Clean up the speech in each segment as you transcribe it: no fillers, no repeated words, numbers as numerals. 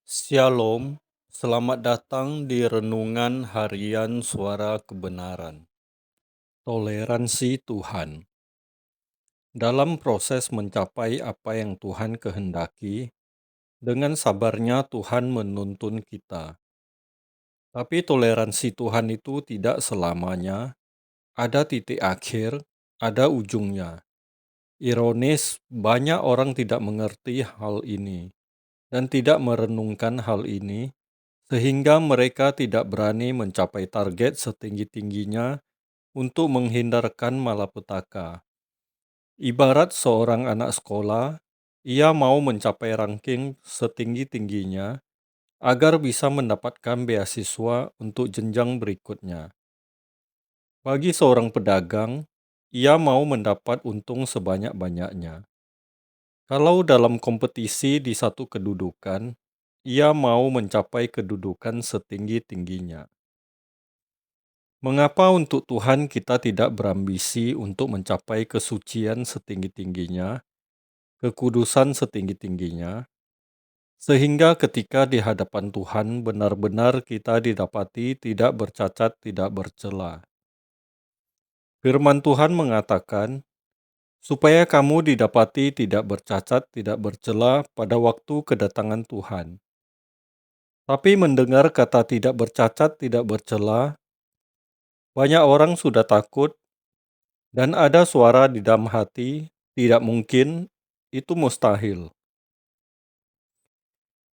Shalom, selamat datang di Renungan Harian Suara Kebenaran. Toleransi Tuhan. Dalam proses mencapai apa yang Tuhan kehendaki, dengan sabarnya Tuhan menuntun kita. Tapi toleransi Tuhan itu tidak selamanya, ada titik akhir, ada ujungnya. Ironis, banyak orang tidak mengerti hal ini dan tidak merenungkan hal ini, sehingga mereka tidak berani mencapai target setinggi-tingginya untuk menghindarkan malapetaka. Ibarat seorang anak sekolah, ia mau mencapai ranking setinggi-tingginya agar bisa mendapatkan beasiswa untuk jenjang berikutnya. Bagi seorang pedagang, ia mau mendapat untung sebanyak-banyaknya. Kalau dalam kompetisi di satu kedudukan, ia mau mencapai kedudukan setinggi-tingginya. Mengapa untuk Tuhan kita tidak berambisi untuk mencapai kesucian setinggi-tingginya, kekudusan setinggi-tingginya, sehingga ketika di hadapan Tuhan benar-benar kita didapati tidak bercacat, tidak bercela. Firman Tuhan mengatakan, supaya kamu didapati tidak bercacat, tidak bercela pada waktu kedatangan Tuhan. Tapi mendengar kata tidak bercacat, tidak bercela, banyak orang sudah takut. Dan ada suara di dalam hati, tidak mungkin, itu mustahil.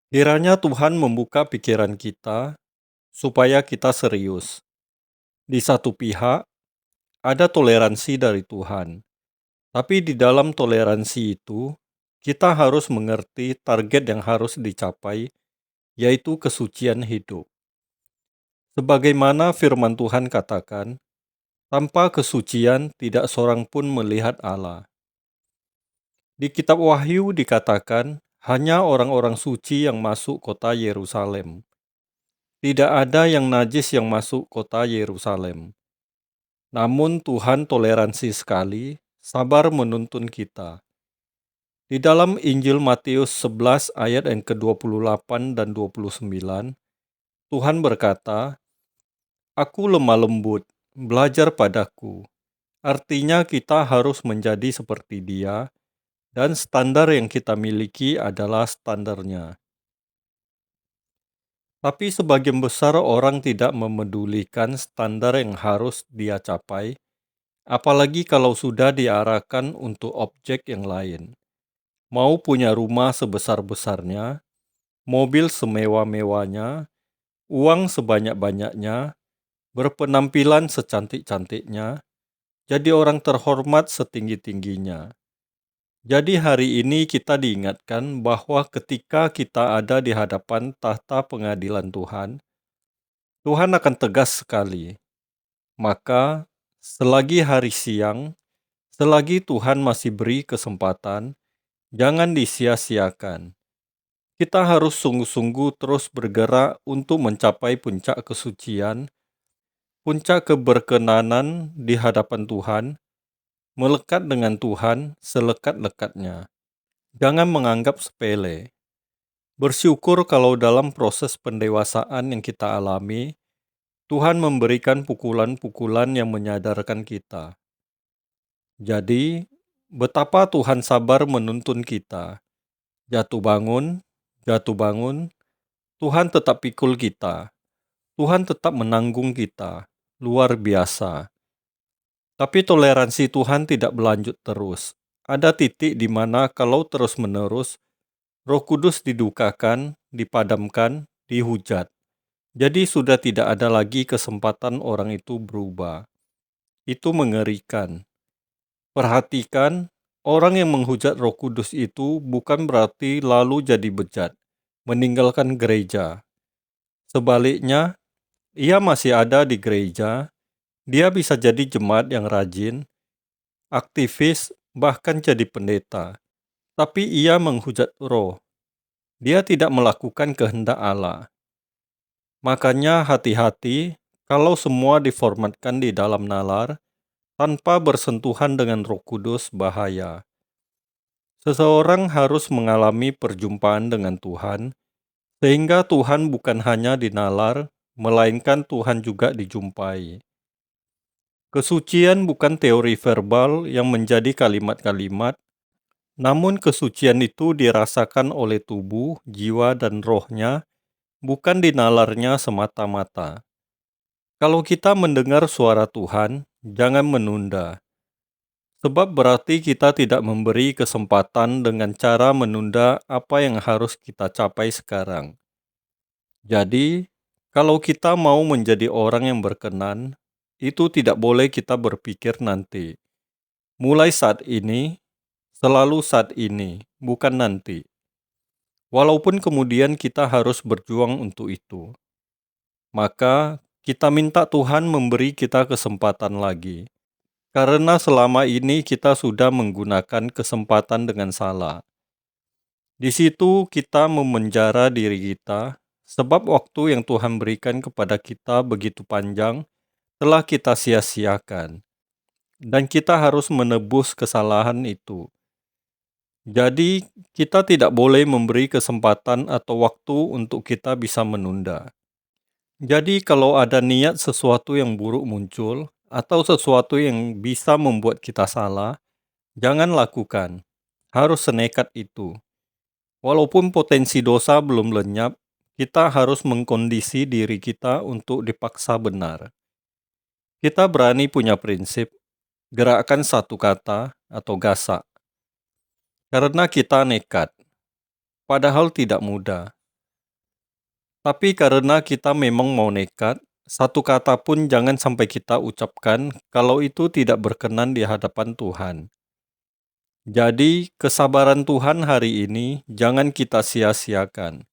Kiranya Tuhan membuka pikiran kita, supaya kita serius. Di satu pihak, ada toleransi dari Tuhan. Tapi di dalam toleransi itu, kita harus mengerti target yang harus dicapai, yaitu kesucian hidup. Sebagaimana firman Tuhan katakan, tanpa kesucian tidak seorang pun melihat Allah. Di kitab Wahyu dikatakan, hanya orang-orang suci yang masuk kota Yerusalem. Tidak ada yang najis yang masuk kota Yerusalem. Namun Tuhan toleransi sekali, sabar menuntun kita. Di dalam Injil Matius 11 ayat yang ke-28 dan 29, Tuhan berkata, "Aku lemah lembut, belajar padaku." Artinya kita harus menjadi seperti Dia, dan standar yang kita miliki adalah standarnya. Tapi sebagian besar orang tidak memedulikan standar yang harus dia capai, apalagi kalau sudah diarahkan untuk objek yang lain. Mau punya rumah sebesar-besarnya, mobil semewah-mewahnya, uang sebanyak-banyaknya, berpenampilan secantik-cantiknya, jadi orang terhormat setinggi-tingginya. Jadi hari ini kita diingatkan bahwa ketika kita ada di hadapan tahta pengadilan Tuhan, Tuhan akan tegas sekali. Maka, selagi hari siang, selagi Tuhan masih beri kesempatan, jangan disia-siakan. Kita harus sungguh-sungguh terus bergerak untuk mencapai puncak kesucian, puncak keberkenanan di hadapan Tuhan, melekat dengan Tuhan selekat-lekatnya. Jangan menganggap sepele. Bersyukur kalau dalam proses pendewasaan yang kita alami, Tuhan memberikan pukulan-pukulan yang menyadarkan kita. Jadi, betapa Tuhan sabar menuntun kita. Jatuh bangun, Tuhan tetap pikul kita. Tuhan tetap menanggung kita. Luar biasa. Tapi toleransi Tuhan tidak berlanjut terus. Ada titik di mana kalau terus-menerus, Roh Kudus didukakan, dipadamkan, dihujat. Jadi sudah tidak ada lagi kesempatan orang itu berubah. Itu mengerikan. Perhatikan, orang yang menghujat Roh Kudus itu bukan berarti lalu jadi bejat, meninggalkan gereja. Sebaliknya, ia masih ada di gereja, dia bisa jadi jemaat yang rajin, aktivis, bahkan jadi pendeta. Tapi ia menghujat roh. Dia tidak melakukan kehendak Allah. Makanya hati-hati kalau semua diformatkan di dalam nalar, tanpa bersentuhan dengan Roh Kudus bahaya. Seseorang harus mengalami perjumpaan dengan Tuhan, Sehingga Tuhan bukan hanya dinalar, melainkan Tuhan juga dijumpai. Kesucian bukan teori verbal yang menjadi kalimat-kalimat, namun kesucian itu dirasakan oleh tubuh, jiwa, dan rohnya, bukan dinalarnya semata-mata. Kalau kita mendengar suara Tuhan, jangan menunda. Sebab berarti kita tidak memberi kesempatan dengan cara menunda apa yang harus kita capai sekarang. Jadi, kalau kita mau menjadi orang yang berkenan, itu tidak boleh kita berpikir nanti. Mulai saat ini, selalu saat ini, bukan nanti. Walaupun kemudian kita harus berjuang untuk itu. Maka, kita minta Tuhan memberi kita kesempatan lagi. Karena selama ini kita sudah menggunakan kesempatan dengan salah. Di situ kita memenjara diri kita, sebab waktu yang Tuhan berikan kepada kita begitu panjang, telah kita sia-siakan. Dan kita harus menebus kesalahan itu. Jadi, kita tidak boleh memberi kesempatan atau waktu untuk kita bisa menunda. Jadi, kalau ada niat sesuatu yang buruk muncul, atau sesuatu yang bisa membuat kita salah, jangan lakukan. Harus senekat itu. Walaupun potensi dosa belum lenyap, kita harus mengkondisi diri kita untuk dipaksa benar. Kita berani punya prinsip, gerakkan satu kata atau gasak. Karena kita nekat, padahal tidak mudah. Tapi karena kita memang mau nekat, satu kata pun jangan sampai kita ucapkan kalau itu tidak berkenan di hadapan Tuhan. Jadi, kesabaran Tuhan hari ini jangan kita sia-siakan.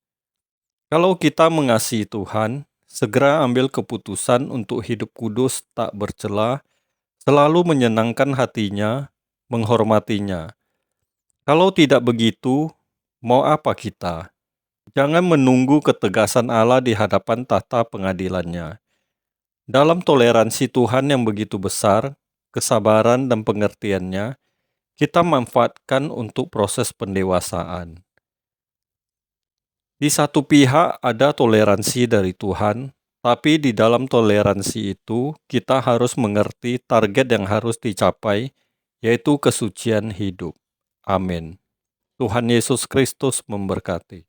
Kalau kita mengasihi Tuhan, segera ambil keputusan untuk hidup kudus tak bercela, selalu menyenangkan hatinya, menghormatinya. Kalau tidak begitu, mau apa kita? Jangan menunggu ketegasan Allah di hadapan tahta pengadilannya. Dalam toleransi Tuhan yang begitu besar, kesabaran dan pengertiannya, kita manfaatkan untuk proses pendewasaan. Di satu pihak ada toleransi dari Tuhan, tapi di dalam toleransi itu kita harus mengerti target yang harus dicapai, yaitu kesucian hidup. Amin. Tuhan Yesus Kristus memberkati.